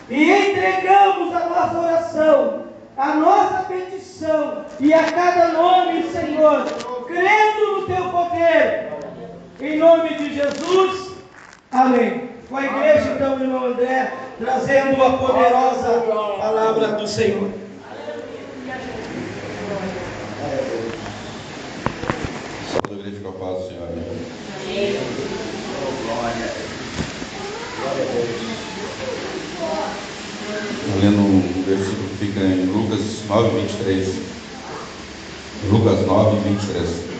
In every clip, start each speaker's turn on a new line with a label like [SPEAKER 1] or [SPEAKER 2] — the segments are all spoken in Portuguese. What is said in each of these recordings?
[SPEAKER 1] e entregamos a nossa oração, a nossa petição e a cada nome, Senhor, crendo no Teu poder, em nome de Jesus, amém. Com a igreja, então, irmão André, trazendo a poderosa palavra do Senhor.
[SPEAKER 2] Saúde a igreja com a paz do Senhor.
[SPEAKER 3] Amém.
[SPEAKER 2] Lendo um versículo que fica em Lucas 9, 23. Lucas 9, 23.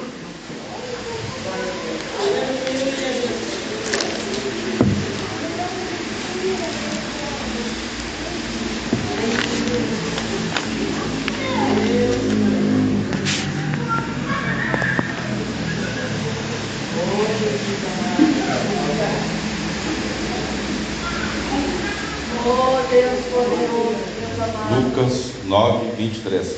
[SPEAKER 3] Oh Deus poderoso, Deus amado.
[SPEAKER 2] Lucas 9, 23.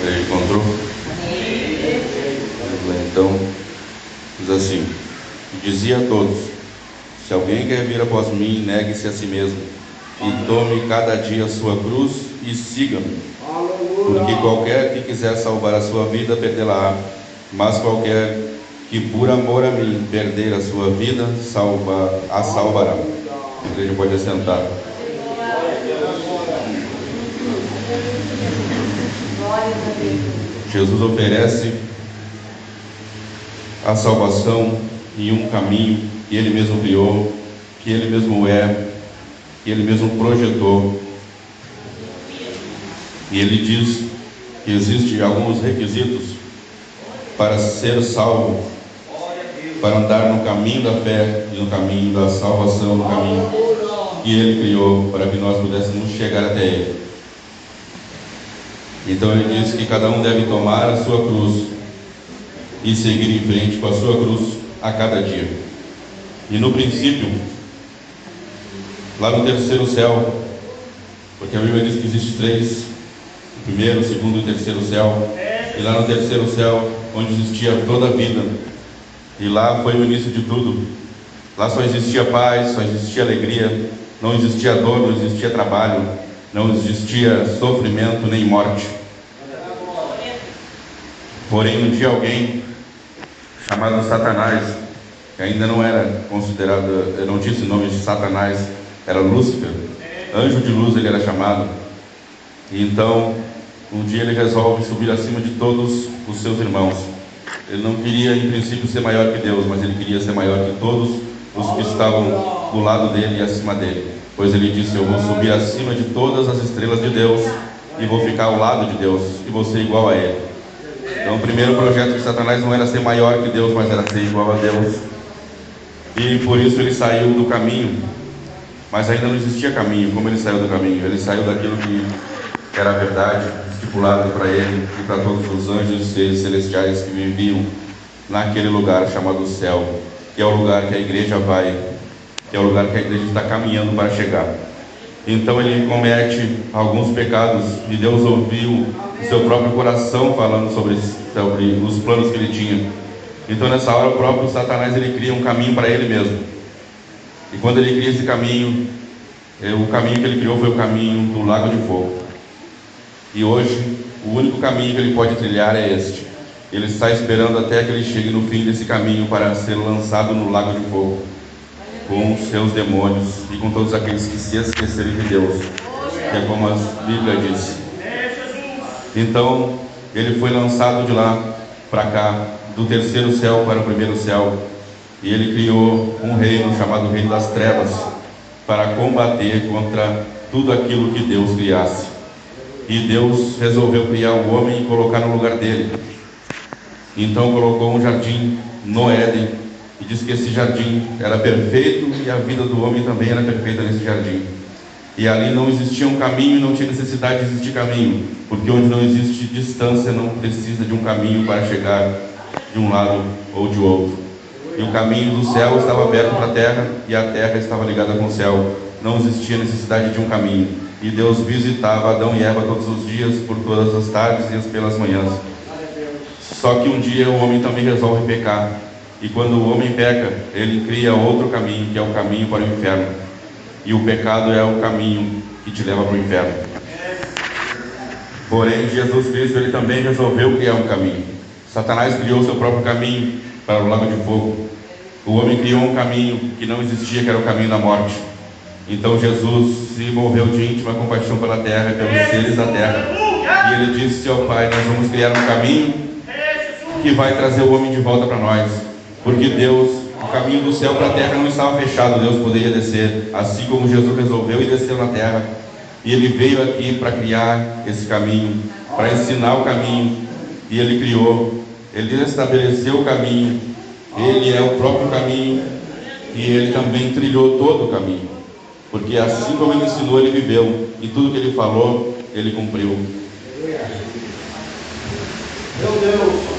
[SPEAKER 2] Ele encontrou? Então, diz assim: dizia a todos: se alguém quer vir após mim, negue-se a si mesmo e tome cada dia a sua cruz e siga-me. Porque qualquer que quiser salvar a sua vida, perdê-la-á, mas qualquer que por amor a mim perder a sua vida, a salvará. A igreja pode assentar. Jesus oferece a salvação em um caminho que Ele mesmo criou, que Ele mesmo que Ele mesmo projetou. E Ele diz que existem alguns requisitos para ser salvo, para andar no caminho da fé e no caminho da salvação, no caminho que Ele criou para que nós pudéssemos chegar até Ele. Então Ele diz que cada um deve tomar a sua cruz e seguir em frente com a sua cruz a cada dia. E no princípio, lá no terceiro céu, porque a Bíblia diz que existe três: o primeiro, o segundo e o terceiro céu. E lá no terceiro céu, onde existia toda a vida, e lá foi o início de tudo. Lá só existia paz, só existia alegria, não existia dor, não existia trabalho, não existia sofrimento nem morte. Porém, um dia alguém chamado Satanás, que ainda não era considerado, eu não disse o nome de Satanás, era Lúcifer, anjo de luz ele era chamado. E então, um dia ele resolve subir acima de todos os seus irmãos. Ele não queria, em princípio, ser maior que Deus, mas ele queria ser maior que todos os que estavam do lado dele e acima dele. Pois ele disse: eu vou subir acima de todas as estrelas de Deus e vou ficar ao lado de Deus e vou ser igual a Ele. Então o primeiro projeto de Satanás não era ser maior que Deus, mas era ser igual a Deus. E por isso ele saiu do caminho. Mas ainda não existia caminho. Como ele saiu do caminho? Ele saiu daquilo que era a verdade, estipulado para ele e para todos os anjos e seres celestiais que viviam naquele lugar chamado céu, que é o lugar que a igreja vai, que é o lugar que a igreja está caminhando para chegar. Então ele comete alguns pecados e Deus ouviu o seu próprio coração falando sobre os planos que ele tinha. Então nessa hora o próprio Satanás ele cria um caminho para ele mesmo. E quando ele cria esse caminho, o caminho que ele criou foi o caminho do lago de fogo. E hoje o único caminho que ele pode trilhar é este. Ele está esperando até que ele chegue no fim desse caminho para ser lançado no lago de fogo, com os seus demônios e com todos aqueles que se esquecerem de Deus, que é como a Bíblia diz. Então ele foi lançado de lá para cá, do terceiro céu para o primeiro céu, e ele criou um reino chamado Reino das Trevas, para combater contra tudo aquilo que Deus criasse. E Deus resolveu criar o homem e colocar no lugar dele. Então colocou um jardim no Éden, e diz que esse jardim era perfeito e a vida do homem também era perfeita nesse jardim. E ali não existia um caminho e não tinha necessidade de existir caminho, porque onde não existe distância não precisa de um caminho para chegar de um lado ou de outro. E o caminho do céu estava aberto para a terra e a terra estava ligada com o céu. Não existia necessidade de um caminho. E Deus visitava Adão e Eva todos os dias, por todas as tardes e pelas manhãs, Só que um dia o homem também resolve pecar. E quando o homem peca, ele cria outro caminho, que é o caminho para o inferno. E o pecado é o caminho que te leva para o inferno. Porém, Jesus Cristo, ele também resolveu criar um caminho. Satanás criou seu próprio caminho para o lago de fogo. O homem criou um caminho que não existia, que era o caminho da morte. Então Jesus se moveu de íntima compaixão pela terra, pelos seres da terra. E ele disse ao Pai: nós vamos criar um caminho que vai trazer o homem de volta para nós. Porque Deus, o caminho do céu para a terra não estava fechado, Deus poderia descer, assim como Jesus resolveu e desceu na terra. E ele veio aqui para criar esse caminho, para ensinar o caminho. E ele criou, ele estabeleceu o caminho. Ele é o próprio caminho. E ele também trilhou todo o caminho. Porque assim como ele ensinou, ele viveu. E tudo que ele falou, ele cumpriu.
[SPEAKER 1] Meu Deus.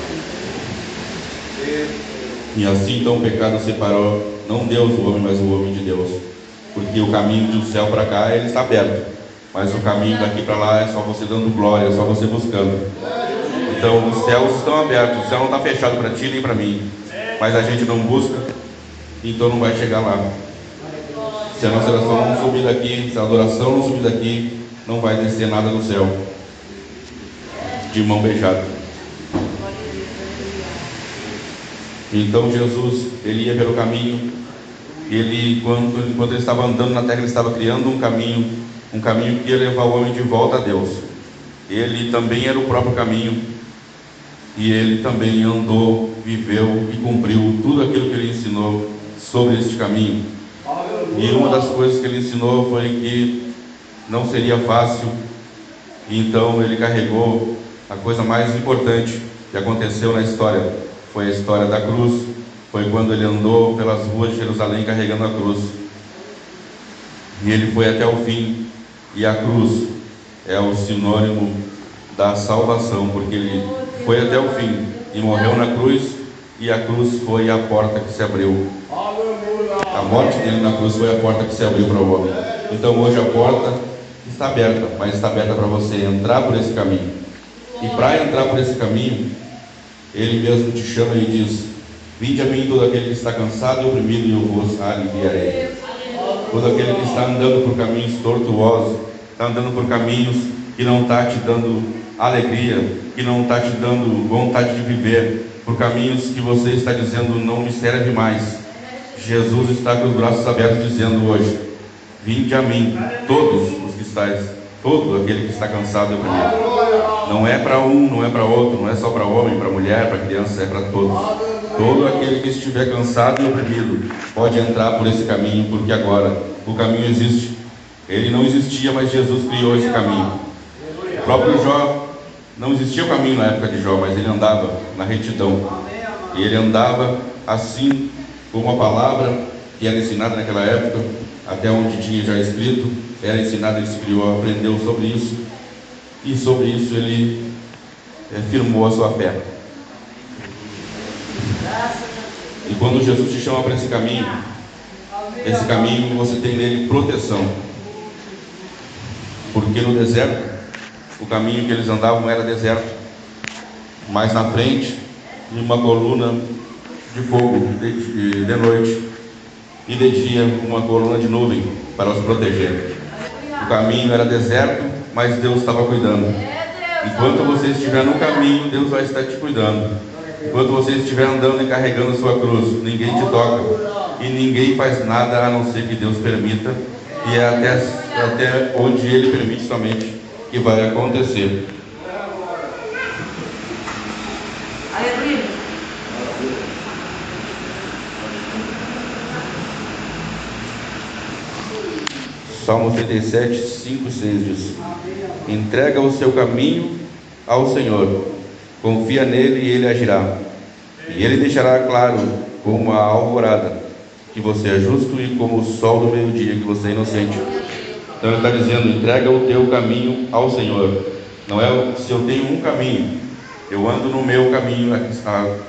[SPEAKER 2] E assim então o pecado separou, não Deus o homem, mas o homem de Deus. Porque o caminho do céu para cá, ele está aberto. Mas o caminho daqui para lá é só você dando glória, é só você buscando. Então os céus estão abertos, o céu não está fechado para ti nem para mim. Mas a gente não busca, então não vai chegar lá. Se a nossa oração não subir daqui, se a adoração não subir daqui, não vai descer nada do céu. De mão beijada. Então Jesus, ele ia pelo caminho. Ele, enquanto ele estava andando na terra, ele estava criando um caminho que ia levar o homem de volta a Deus. Ele também era o próprio caminho. E ele também andou, viveu e cumpriu tudo aquilo que ele ensinou sobre este caminho. E uma das coisas que ele ensinou foi que não seria fácil. Então ele carregou a coisa mais importante que aconteceu na história. Foi a história da cruz. Foi quando ele andou pelas ruas de Jerusalém carregando a cruz. E ele foi até o fim. E a cruz é o sinônimo da salvação, porque ele foi até o fim e morreu na cruz. E a cruz foi a porta que se abriu. A morte dele na cruz foi a porta que se abriu para o homem. Então hoje a porta está aberta, mas está aberta para você entrar por esse caminho. E para entrar por esse caminho, ele mesmo te chama e diz: vinde a mim todo aquele que está cansado e oprimido, e eu vos aliviarei. Todo aquele que está andando por caminhos tortuosos, está andando por caminhos que não está te dando alegria, que não está te dando vontade de viver, por caminhos que você está dizendo não me serve mais. Jesus está com os braços abertos dizendo hoje: vinde a mim, todos os que estáis, todo aquele que está cansado e oprimido. Não é para um, não é para outro, não é só para homem, para mulher, para criança, é para todos. Todo aquele que estiver cansado e oprimido pode entrar por esse caminho, porque agora o caminho existe. Ele não existia, mas Jesus criou esse caminho. O próprio Jó, não existia o caminho na época de Jó, mas ele andava na retidão. E ele andava assim, como a palavra que era ensinada naquela época, até onde tinha já escrito, era ensinada, ele se criou, aprendeu sobre isso. E sobre isso ele firmou a sua fé. E quando Jesus te chama para esse caminho você tem nele proteção. Porque no deserto, o caminho que eles andavam era deserto, mas na frente, uma coluna de fogo de noite, e de dia uma coluna de nuvem para os proteger. O caminho era deserto, mas Deus estava cuidando. Enquanto você estiver no caminho, Deus vai estar te cuidando. Enquanto você estiver andando e carregando a sua cruz, ninguém te toca e ninguém faz nada a não ser que Deus permita, e é até onde Ele permite somente que vai acontecer. Salmo 37, 5 e 6 diz: entrega o seu caminho ao Senhor, confia nele e ele agirá, e ele deixará claro como a alvorada que você é justo, e como o sol do meio-dia que você é inocente. Então ele está dizendo: entrega o teu caminho ao Senhor. Não é se eu tenho um caminho, eu ando no meu caminho,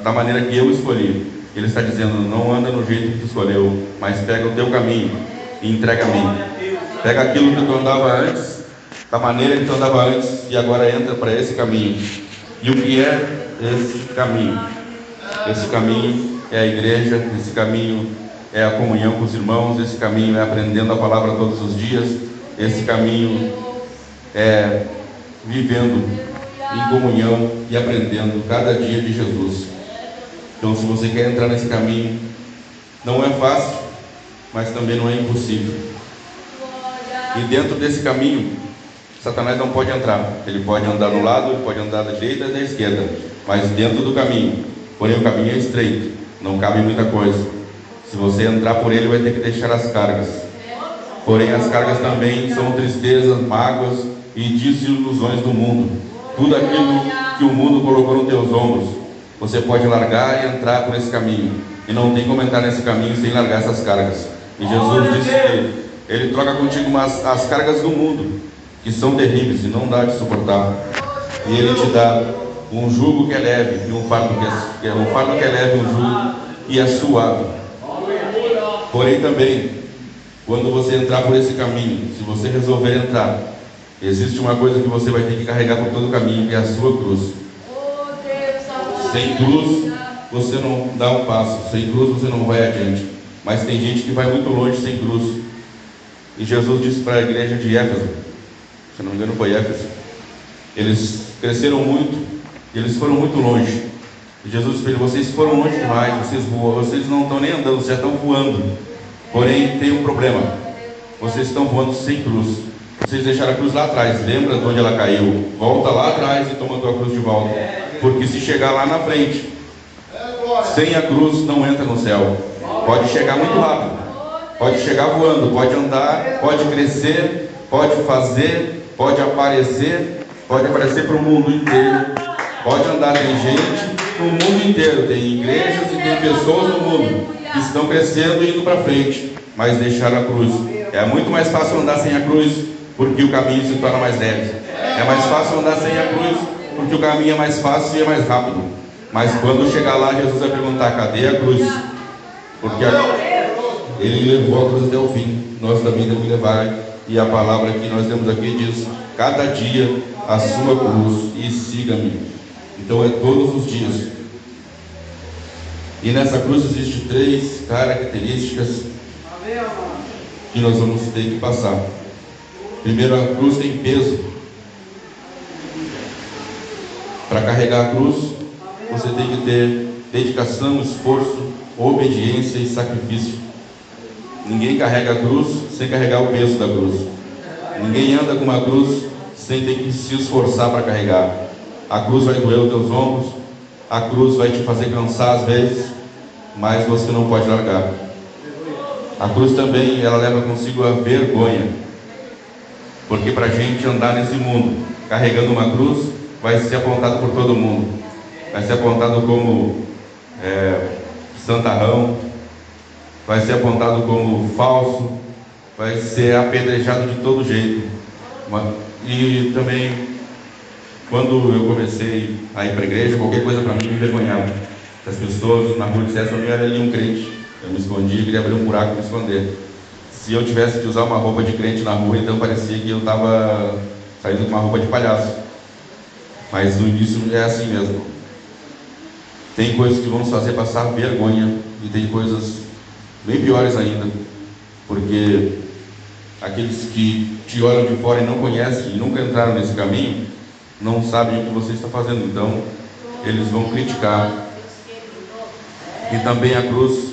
[SPEAKER 2] da maneira que eu escolhi. Ele está dizendo: não anda no jeito que tu escolheu, mas pega o teu caminho e entrega a mim. Pega aquilo que tu andava antes, da maneira que tu andava antes, e agora entra para esse caminho. E o que é esse caminho. Esse caminho é a igreja, esse caminho é a comunhão com os irmãos, esse caminho é aprendendo a palavra todos os dias, esse caminho é vivendo em comunhão e aprendendo cada dia de Jesus. Então, se você quer entrar nesse caminho, não é fácil, mas também não é impossível. E dentro desse caminho, Satanás não pode entrar. Ele pode andar do lado, ele pode andar da direita e da esquerda, mas dentro do caminho. Porém, o caminho é estreito, não cabe muita coisa. Se você entrar por ele, vai ter que deixar as cargas. Porém, as cargas também são tristezas, mágoas e desilusões do mundo. Tudo aquilo que o mundo colocou nos teus ombros, você pode largar e entrar por esse caminho. E não tem como entrar nesse caminho sem largar essas cargas. E Jesus disse que Ele troca contigo as cargas do mundo, que são terríveis e não dá de suportar. E Ele te dá um jugo que é leve e um fardo que é leve, um jugo e é suave. Porém também, quando você entrar por esse caminho, se você resolver entrar, existe uma coisa que você vai ter que carregar por todo o caminho, que é a sua cruz. Sem cruz, você não dá um passo. Sem cruz, você não vai adiante. Mas tem gente que vai muito longe sem cruz. E Jesus disse para a igreja de Éfeso, se não me engano foi Éfeso, eles cresceram muito, eles foram muito longe. E Jesus disse: vocês foram longe demais, vocês não estão nem andando, vocês já estão voando. Porém, tem um problema: vocês estão voando sem cruz. Vocês deixaram a cruz lá atrás. Lembra de onde ela caiu? Volta lá atrás e toma a tua cruz de volta. Porque se chegar lá na frente, sem a cruz, não entra no céu. Pode chegar muito rápido, pode chegar voando, pode andar, pode crescer, pode fazer, pode aparecer para o mundo inteiro. Pode andar, tem gente no mundo inteiro, tem igrejas e tem pessoas no mundo que estão crescendo e indo para frente, mas deixaram a cruz. É muito mais fácil andar sem a cruz, porque o caminho se torna mais leve. É mais fácil andar sem a cruz, porque o caminho é mais fácil e é mais rápido. Mas quando chegar lá, Jesus vai perguntar: cadê a cruz? Porque Ele levou a cruz até o fim, nós também temos que levar. E a palavra que nós temos aqui diz: cada dia a sua cruz e siga-me. Então é todos os dias. E nessa cruz existem 3 características que nós vamos ter que passar. Primeiro, a cruz tem peso. Para carregar a cruz, você tem que ter dedicação, esforço, obediência e sacrifício. Ninguém carrega a cruz sem carregar o peso da cruz. Ninguém anda com uma cruz sem ter que se esforçar para carregar. A cruz vai doer os teus ombros, a cruz vai te fazer cansar às vezes, mas você não pode largar. A cruz também, ela leva consigo a vergonha, porque para a gente andar nesse mundo carregando uma cruz, vai ser apontado por todo mundo. Vai ser apontado como santarrão, vai ser apontado como falso, vai ser apedrejado de todo jeito. E também, quando eu comecei a ir para a igreja, qualquer coisa para mim me envergonhava. As pessoas na rua dissessem: olha ali um crente. Eu me escondia e queria abrir um buraco para me esconder. Se eu tivesse que usar uma roupa de crente na rua, então parecia que eu estava saindo com uma roupa de palhaço. Mas no início é assim mesmo. Tem coisas que vão nos fazer passar vergonha, e tem coisas bem piores ainda, porque aqueles que te olham de fora e não conhecem e nunca entraram nesse caminho, não sabem o que você está fazendo, então eles vão criticar. E também a cruz,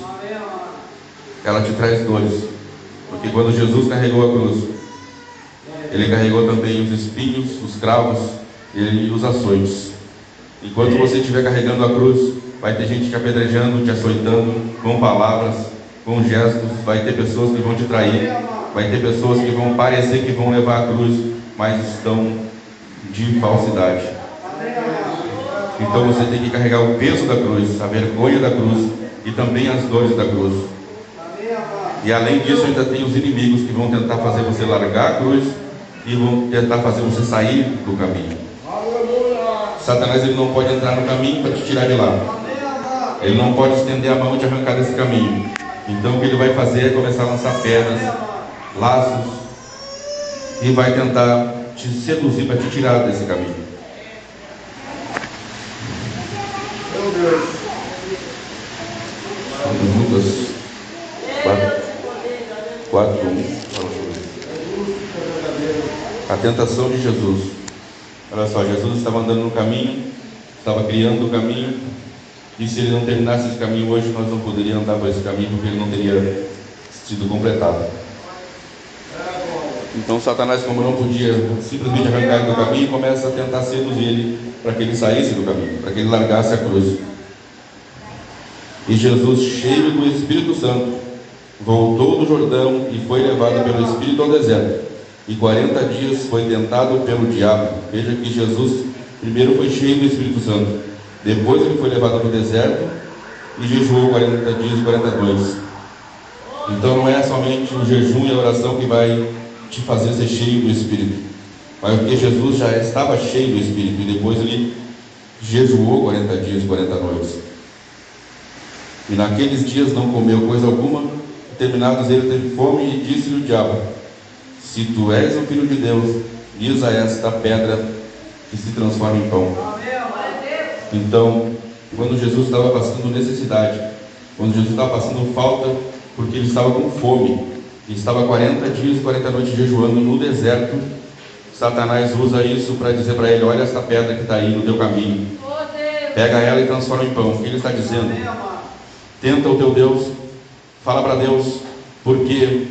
[SPEAKER 2] ela te traz dores, porque quando Jesus carregou a cruz, Ele carregou também os espinhos, os cravos e os açoites. Enquanto você estiver carregando a cruz, vai ter gente te apedrejando, te açoitando, com palavras, com gestos. Vai ter pessoas que vão te trair, vai ter pessoas que vão parecer que vão levar a cruz, mas estão de falsidade. Então você tem que carregar o peso da cruz, a vergonha da cruz e também as dores da cruz. E além disso, ainda tem os inimigos que vão tentar fazer você largar a cruz e vão tentar fazer você sair do caminho. Satanás, ele não pode entrar no caminho para te tirar de lá. Ele não pode estender a mão e te arrancar desse caminho. Então o que ele vai fazer é começar a lançar pedras, laços, e vai tentar te seduzir para te tirar desse caminho. Lucas 4, 1. A tentação de Jesus. Olha só, Jesus estava andando no caminho, estava criando o caminho, e se ele não terminasse esse caminho hoje, nós não poderíamos andar por esse caminho, porque ele não teria sido completado. Então Satanás, como não podia simplesmente arrancar ele do caminho, começa a tentar seduzir ele para que ele saísse do caminho, para que ele largasse a cruz. E Jesus, cheio do Espírito Santo, voltou do Jordão e foi levado pelo Espírito ao deserto. E 40 dias foi tentado pelo diabo. Veja que Jesus primeiro foi cheio do Espírito Santo, depois ele foi levado para o deserto e jejuou 40 dias e 40 noites. Então não é somente o jejum e a oração que vai te fazer ser cheio do Espírito, mas porque Jesus já estava cheio do Espírito e depois ele jejuou 40 dias e 40 noites. E naqueles dias não comeu coisa alguma. Terminados ele teve fome e disse-lhe o diabo: se tu és o Filho de Deus, diz a esta pedra que se transforma em pão. Então, quando Jesus estava passando necessidade, quando Jesus estava passando falta, porque ele estava com fome, e estava 40 dias e 40 noites jejuando no deserto, Satanás usa isso para dizer para ele: olha essa pedra que está aí no teu caminho, pega ela e transforma em pão. O que ele está dizendo? Tenta o teu Deus, fala para Deus, porque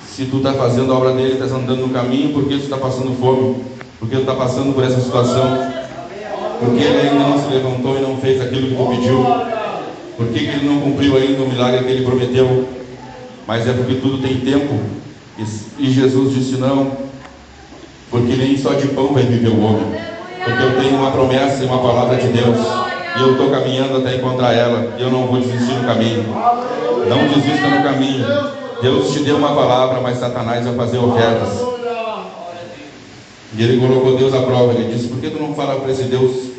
[SPEAKER 2] se tu está fazendo a obra dele, estás andando no caminho, porque tu está passando fome, porque tu está passando por essa situação, porque ele ainda não se levantou e não fez aquilo que tu pediu, porque que ele não cumpriu ainda o milagre que ele prometeu. Mas é porque tudo tem tempo. E Jesus disse: não, porque nem só de pão vai viver o homem, porque eu tenho uma promessa e uma palavra de Deus, e eu estou caminhando até encontrar ela, e eu não vou desistir no caminho. Não desista no caminho. Deus te deu uma palavra, mas Satanás vai fazer ofertas. E ele colocou Deus à prova. Ele disse: por que tu não fala para esse Deus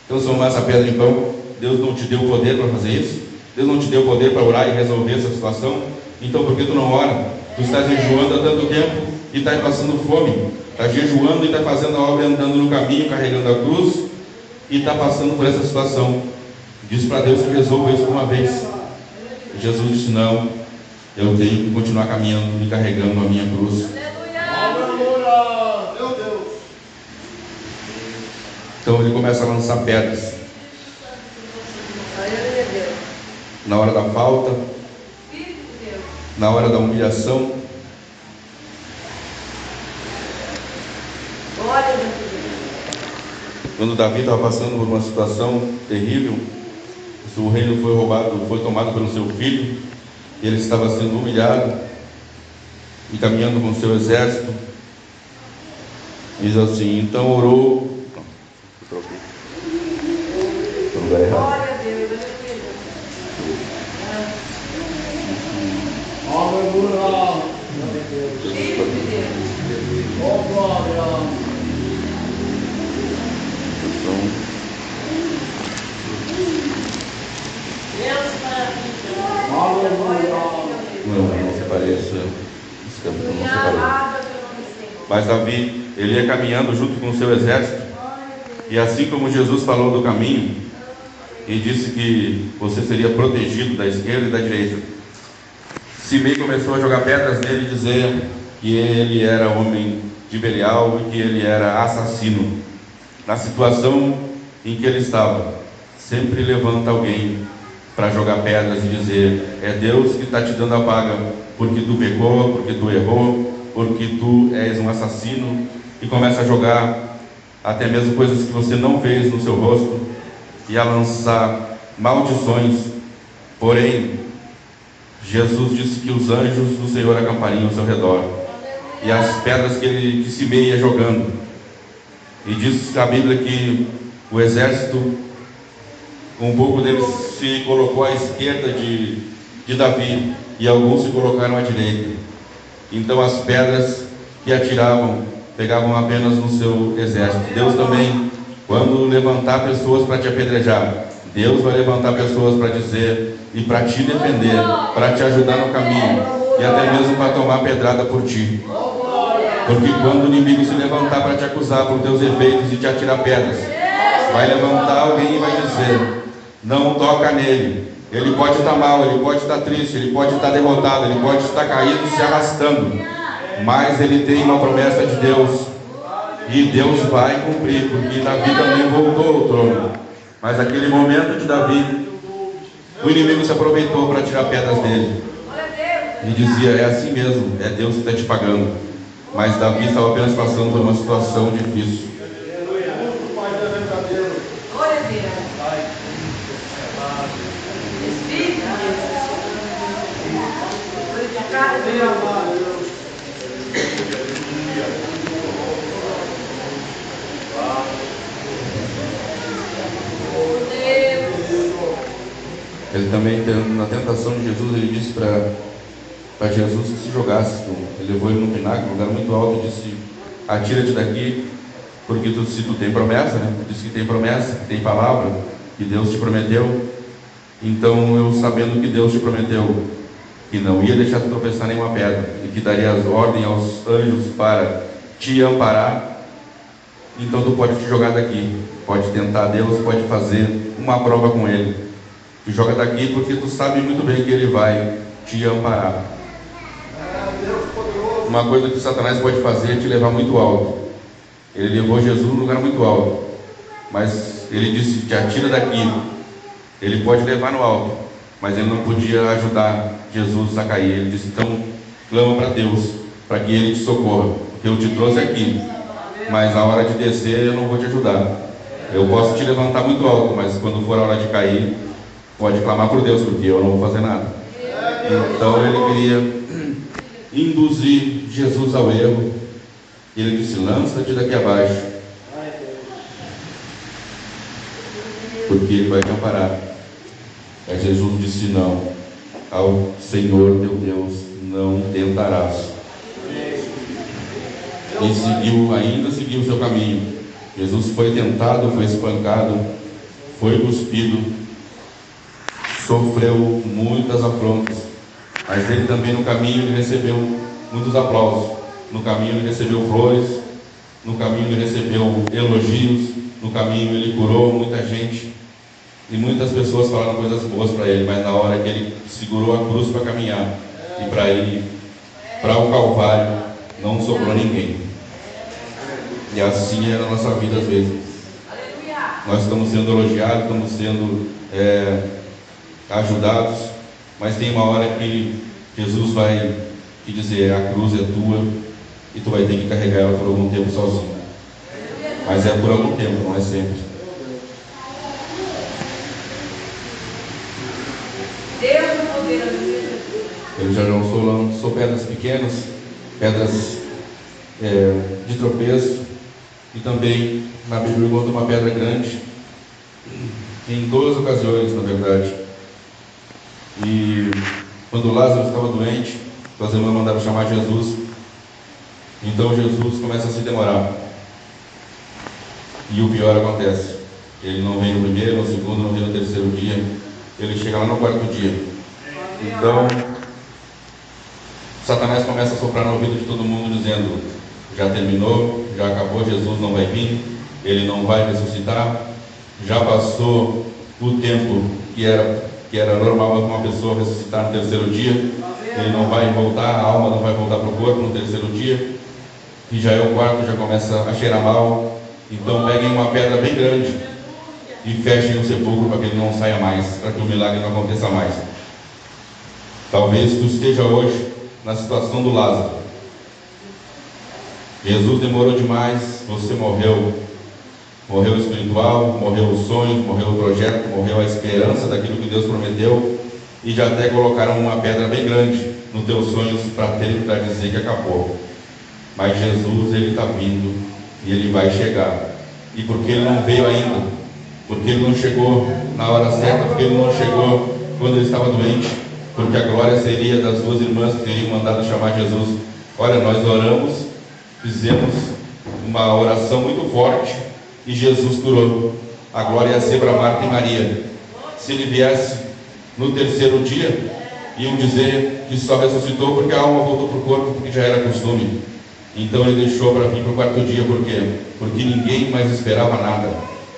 [SPEAKER 2] transformar essa pedra em pão? Deus não te deu poder para fazer isso? Deus não te deu poder para orar e resolver essa situação? Então por que tu não ora? Tu estás jejuando há tanto tempo e estás passando fome. Estás jejuando e estás fazendo a obra, andando no caminho, carregando a cruz, e está passando por essa situação. Diz para Deus que resolva isso de uma vez. E Jesus disse: não, eu tenho que continuar caminhando e carregando a minha cruz. Então ele começa a lançar pedras. Na hora da falta, na hora da humilhação. Quando Davi estava passando por uma situação terrível, o reino foi roubado, foi tomado pelo seu filho, e ele estava sendo humilhado e caminhando com o seu exército. Diz assim: então orou. Não, lugar errado. Não separei esse capítulo, não separei. Mas Davi, ele ia caminhando junto com o seu exército, e assim como Jesus falou do caminho e disse que você seria protegido da esquerda e da direita, Simei começou a jogar pedras nele e dizer que ele era homem de Belial e que ele era assassino. Na situação em que ele estava, sempre levanta alguém para jogar pedras e dizer: é Deus que está te dando a paga, porque tu pecou, porque tu errou, porque tu és um assassino, e começa a jogar até mesmo coisas que você não fez no seu rosto, e a lançar maldições. Porém, Jesus disse que os anjos do Senhor acampariam ao seu redor, e as pedras que Simei ia jogando. E diz a Bíblia que o exército, um pouco deles se colocou à esquerda de Davi, e alguns se colocaram à direita. Então as pedras que atiravam pegavam apenas no seu exército. Deus também, quando levantar pessoas para te apedrejar, Deus vai levantar pessoas para dizer e para te defender, para te ajudar no caminho, e até mesmo para tomar pedrada por ti. Porque quando o inimigo se levantar para te acusar por teus efeitos e te atirar pedras, vai levantar alguém e vai dizer: não toca nele. Ele pode estar mal, ele pode estar triste, ele pode estar derrotado, ele pode estar caído, se arrastando, mas ele tem uma promessa de Deus, e Deus vai cumprir, porque Davi também voltou ao trono. Mas naquele momento de Davi, o inimigo se aproveitou para tirar pedras dele e dizia: é assim mesmo, é Deus que está te pagando. Mas Davi estava apenas passando por uma situação difícil. Ele também, na tentação de Jesus, ele disse para Jesus que se jogasse. Ele levou ele num pináculo, um lugar muito alto, e disse: atira-te daqui, porque se tu tem promessa, né? Tu disse que tem promessa, que tem palavra, que Deus te prometeu. Então, eu sabendo que Deus te prometeu que não ia deixar tu tropeçar nenhuma pedra, e que daria as ordens aos anjos para te amparar, então tu pode te jogar daqui, pode tentar Deus, pode fazer uma prova com Ele. Tu joga daqui porque tu sabe muito bem que Ele vai te amparar. Uma coisa que Satanás pode fazer é te levar muito alto. Ele levou Jesus num lugar muito alto, mas ele disse: te atira daqui. Ele pode levar no alto, mas ele não podia ajudar Jesus a cair. Ele disse: então clama para Deus, para que Ele te socorra, porque eu te trouxe aqui, mas na hora de descer eu não vou te ajudar. Eu posso te levantar muito alto, mas quando for a hora de cair, pode clamar por Deus, porque eu não vou fazer nada. Então ele queria induzir Jesus ao erro. Ele disse: lança-te daqui abaixo, porque Ele vai te amparar. Mas Jesus disse: não, ao Senhor teu Deus não tentarás. E ainda seguiu o seu caminho. Jesus foi tentado, foi espancado, foi cuspido, sofreu muitas afrontas, mas ele também no caminho ele recebeu muitos aplausos. No caminho ele recebeu flores, no caminho ele recebeu elogios, no caminho ele curou muita gente, e muitas pessoas falaram coisas boas para ele, mas na hora que ele segurou a cruz para caminhar e para ir para o Calvário, não sobrou ninguém. E assim é na nossa vida às vezes. Nós estamos sendo elogiados, estamos sendo ajudados, mas tem uma hora que Jesus vai te dizer: a cruz é tua e tu vai ter que carregar ela por algum tempo sozinho. Mas é por algum tempo, não é sempre. Eu já não sou pedras pequenas, pedras de tropeço, e também na Bíblia encontra uma pedra grande, em 2 ocasiões, na verdade. E quando Lázaro estava doente, as irmãs mandaram chamar Jesus. Então Jesus começa a se demorar, e o pior acontece: ele não vem no primeiro, no segundo, não vem no terceiro dia, ele chega lá no 4º dia. Então Satanás começa a soprar no ouvido de todo mundo, dizendo: já terminou, já acabou, Jesus não vai vir, ele não vai ressuscitar, já passou o tempo que era normal uma pessoa ressuscitar no terceiro dia, ele não vai voltar, a alma não vai voltar para o corpo no terceiro dia, e já é o 4º, já começa a cheirar mal. Então peguem uma pedra bem grande e fechem o sepulcro para que ele não saia mais, para que o milagre não aconteça mais. Talvez tu esteja hoje na situação do Lázaro. Jesus demorou demais, você morreu o espiritual, morreu os sonhos, morreu o projeto, morreu a esperança daquilo que Deus prometeu, e já até colocaram uma pedra bem grande nos teus sonhos para dizer que acabou. Mas Jesus, ele está vindo e ele vai chegar. E porque ele não veio ainda, porque ele não chegou na hora certa, porque ele não chegou quando ele estava doente, porque a glória seria das 2 irmãs que teriam mandado chamar Jesus. Olha, nós oramos, fizemos uma oração muito forte e Jesus curou. A glória ia ser para Marta e Maria. Se ele viesse no terceiro dia, iam dizer que só ressuscitou porque a alma voltou para o corpo, porque já era costume. Então ele deixou para vir para o 4º dia. Por quê? Porque ninguém mais esperava nada,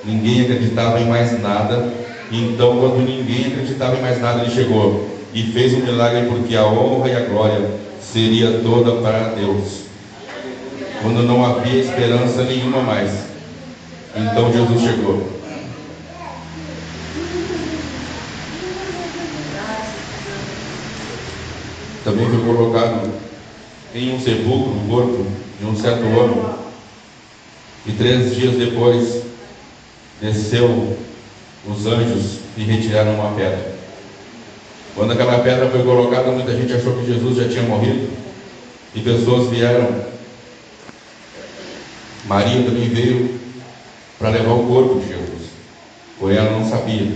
[SPEAKER 2] ninguém acreditava em mais nada, Então, quando ninguém acreditava em mais nada, ele chegou e fez um milagre, porque a honra e a glória seria toda para Deus. Quando não havia esperança nenhuma mais, então Jesus chegou. Também foi colocado em um sepulcro o corpo de um certo homem, e 3 dias depois desceu os anjos e retiraram uma pedra. Quando aquela pedra foi colocada, muita gente achou que Jesus já tinha morrido, e pessoas vieram. Maria também veio para levar o corpo de Jesus, porém ela não sabia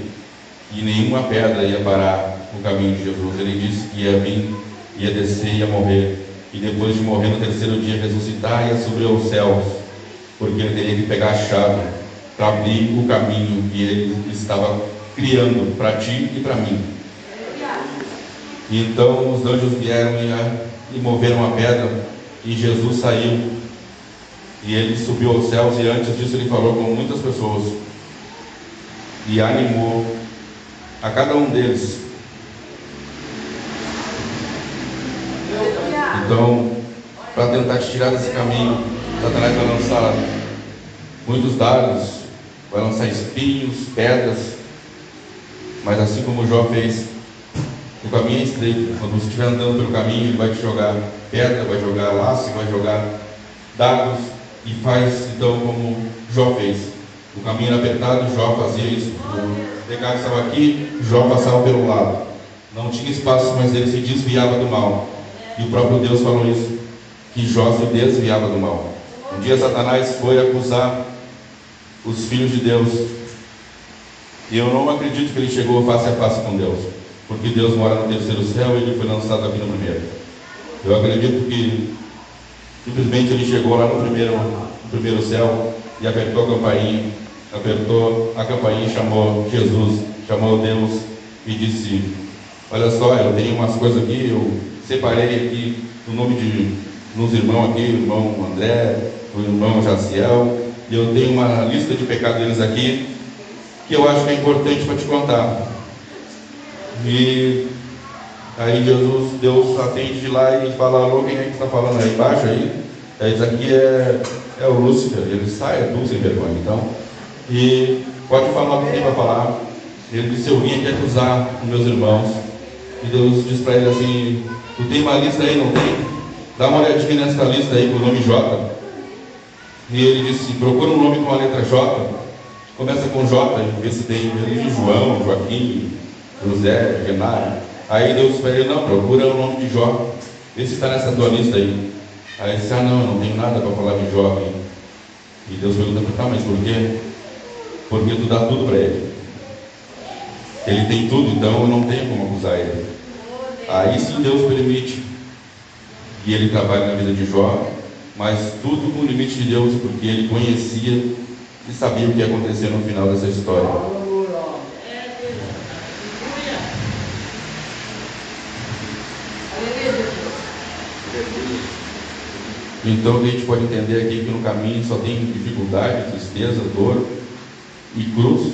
[SPEAKER 2] que nenhuma pedra ia parar no caminho de Jesus. Ele disse que ia vir, ia descer, ia morrer, e depois de morrer no 3º dia ressuscitar, ia subir aos céus, porque ele teria que pegar a chave para abrir o caminho que ele estava criando para ti e para mim. E então os anjos vieram e moveram a pedra, e Jesus saiu, e ele subiu aos céus, e antes disso ele falou com muitas pessoas e animou a cada um deles. Então, para tentar te tirar desse caminho, Satanás vai lançar muitos dardos, vai lançar espinhos, pedras, mas assim como Jó fez, o caminho é estreito. Quando você estiver andando pelo caminho, ele vai te jogar pedra, vai jogar laço, vai jogar dardos, e faz então como Jó fez. O caminho era apertado, Jó fazia isso. O pecado estava aqui, Jó passava pelo lado. Não tinha espaço, mas ele se desviava do mal. E o próprio Deus falou isso, que Jó se desviava do mal. Um dia Satanás foi acusar os filhos de Deus, e eu não acredito que ele chegou face a face com Deus, porque Deus mora no 3º céu e ele foi lançado aqui no 1º. Eu acredito que simplesmente ele chegou lá no primeiro céu e apertou a campainha e chamou Jesus, chamou Deus e disse: olha só, eu tenho umas coisas aqui, eu separei aqui o nome de uns irmãos aqui, o irmão André, o irmão Jaciel, e eu tenho uma lista de pecados deles aqui, que eu acho que é importante para te contar. E aí Deus atende de lá e fala: alô, quem é que está falando aí embaixo aí? Isso aqui é o Lúcifer. Ele sai, é tu sem vergonha, então. E pode falar o que tem para falar. Ele disse: eu vim aqui acusar os meus irmãos. E Deus disse para ele assim: tu tem uma lista aí, não tem? Dá uma olhadinha nessa lista aí com o nome J. E ele disse: procura um nome com a letra J. Começa com J, e vê se tem ali João, Joaquim, José, Renato. Aí Deus disse para ele: não, procura o nome de Jó, vê se está nessa tua lista aí. Aí ele disse: ah, não, eu não tenho nada para falar de Jó aqui. E Deus pergunta: tá, mas por quê? Porque tu dá tudo para ele. Ele tem tudo, então eu não tenho como acusar ele. Aí sim Deus permite que ele trabalhe na vida de Jó, mas tudo com o limite de Deus, porque ele conhecia e sabia o que ia acontecer no final dessa história. Então, o que a gente pode entender aqui é que no caminho só tem dificuldade, tristeza, dor e cruz.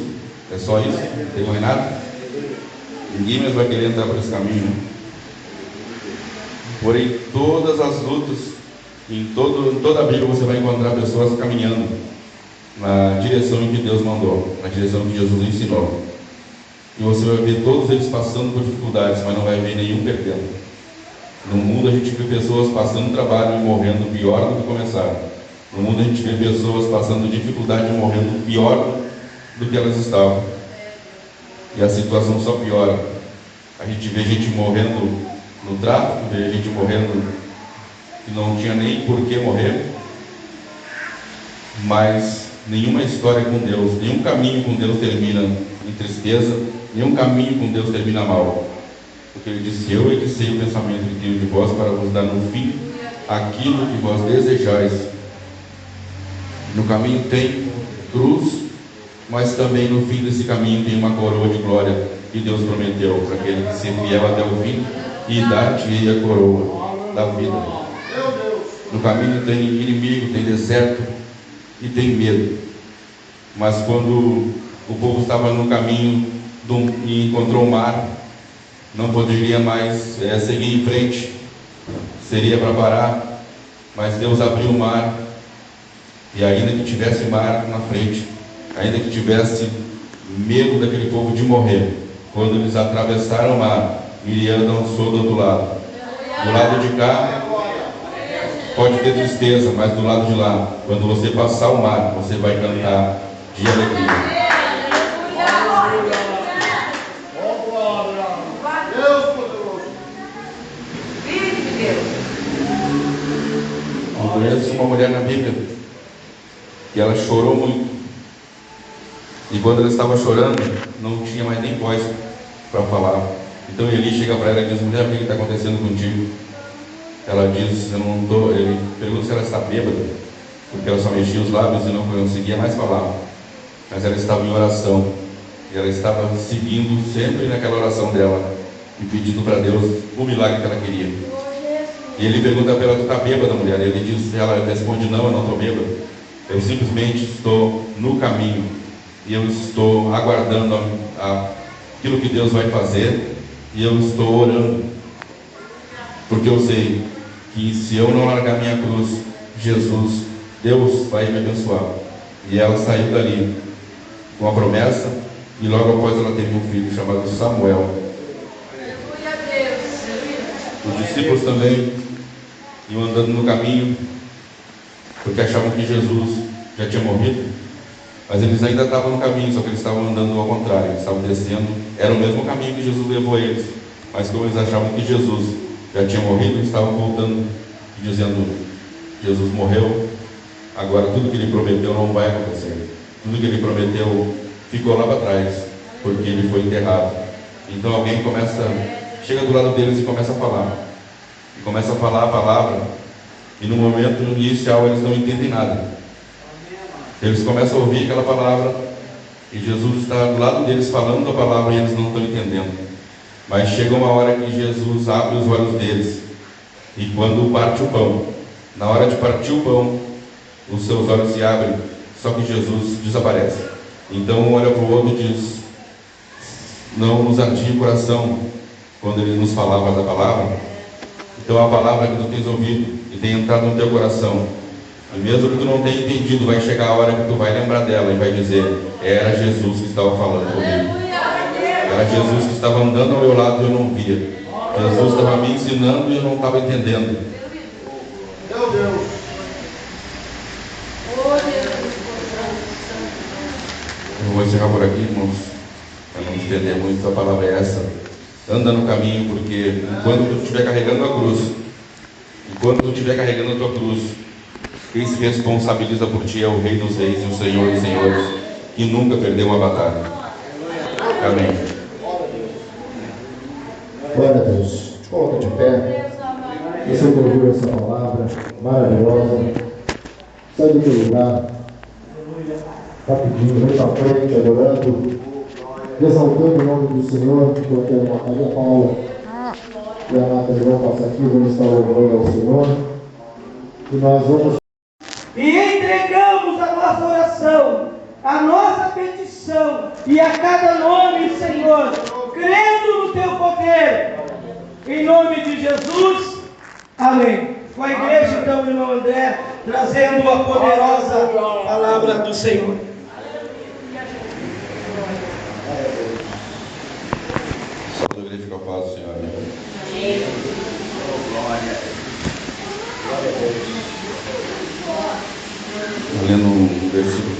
[SPEAKER 2] É só isso? Não tem mais nada? Ninguém mais vai querer entrar por esse caminho, né? Porém, todas as lutas, em toda a Bíblia você vai encontrar pessoas caminhando na direção em que Deus mandou, na direção que Jesus ensinou. E você vai ver todos eles passando por dificuldades, mas não vai ver nenhum perdendo. No mundo a gente vê pessoas passando trabalho e morrendo pior do que começaram. No mundo a gente vê pessoas passando dificuldade e morrendo pior do que elas estavam. E a situação só piora. A gente vê gente morrendo no tráfico, vê gente morrendo que não tinha nem por que morrer. Mas nenhuma história com Deus, nenhum caminho com Deus termina em tristeza, nenhum caminho com Deus termina mal. Porque ele disse: eu sei o pensamento que tenho de vós para vos dar no fim aquilo que vós desejais. No caminho tem cruz, mas também no fim desse caminho tem uma coroa de glória que Deus prometeu para aquele que se fiel até o fim, e dar-te-ei a coroa da vida. No caminho tem inimigo, tem deserto e tem medo. Mas quando o povo estava no caminho e encontrou o mar, não poderia mais seguir em frente, seria para parar, mas Deus abriu o mar, e ainda que tivesse mar na frente, ainda que tivesse medo daquele povo de morrer, quando eles atravessaram o mar, Miriam dançou do outro lado. Do lado de cá pode ter tristeza, mas do lado de lá, quando você passar o mar, você vai cantar de alegria. Eu conheço uma mulher na Bíblia e ela chorou muito. E quando ela estava chorando, não tinha mais nem voz para falar. Então Eli chega para ela e diz: mulher, o que está acontecendo contigo? Ela diz: eu não estou. Ele pergunta se ela está bêbada, porque ela só mexia os lábios e não conseguia mais falar. Mas ela estava em oração, e ela estava seguindo sempre naquela oração dela e pedindo para Deus o milagre que ela queria. E ele pergunta para ela: tu está bêbada, mulher? E ele diz, ela responde: não, eu não estou bêbada. Eu simplesmente estou no caminho e eu estou aguardando aquilo que Deus vai fazer, e eu estou orando, porque eu sei que se eu não largar minha cruz, Jesus, Deus vai me abençoar. E ela saiu dali com a promessa, e logo após ela teve um filho chamado Samuel. Os discípulos também iam andando no caminho, porque achavam que Jesus já tinha morrido, mas eles ainda estavam no caminho, só que eles estavam andando ao contrário, eles estavam descendo, era o mesmo caminho que Jesus levou eles, mas como eles achavam que Jesus já tinha morrido, eles estavam voltando e dizendo: Jesus morreu, agora tudo que ele prometeu não vai acontecer, tudo que ele prometeu ficou lá para trás, porque ele foi enterrado. Então alguém chega do lado deles e começa a falar a palavra, e no momento inicial eles não entendem nada. Eles começam a ouvir aquela palavra, e Jesus está do lado deles falando a palavra, e eles não estão entendendo. Mas chega uma hora que Jesus abre os olhos deles, e quando parte o pão, na hora de partir o pão, os seus olhos se abrem, só que Jesus desaparece. Então um olha para o outro e diz: não nos ardia o coração quando ele nos falava da palavra? Então a palavra que tu tens ouvido e tem entrado no teu coração, e mesmo que tu não tenha entendido, vai chegar a hora que tu vai lembrar dela e vai dizer: era Jesus que estava falando comigo, era Jesus que estava andando ao meu lado e eu não via, Jesus estava me ensinando e eu não estava entendendo.
[SPEAKER 4] Meu Deus!
[SPEAKER 2] Eu vou encerrar por aqui, irmãos, para não estender muito. A palavra é essa: anda no caminho, porque enquanto tu estiver carregando a cruz, enquanto tu estiver carregando a tua cruz, quem se responsabiliza por ti é o Rei dos Reis e o Senhor dos Senhores, que nunca perdeu uma batalha. Amém.
[SPEAKER 4] Glória a Deus. Coloca de pé. Você ouviu essa palavra maravilhosa. Sai do teu lugar. Rapidinho, vem para frente, adorando, exaltando o nome do Senhor. Enquanto a Maria Paula e a Nathalie vão passar aqui, vamos estar louvando ao Senhor. E nós vamos.
[SPEAKER 1] E entregamos a nossa oração, a nossa petição e a cada nome, Senhor, crendo no teu poder, em nome de Jesus. Amém. Com a igreja, então, irmão André, trazendo a poderosa palavra do Senhor.
[SPEAKER 2] Só glorifica a paz do Senhor.
[SPEAKER 3] Amém.
[SPEAKER 2] Lendo um versículo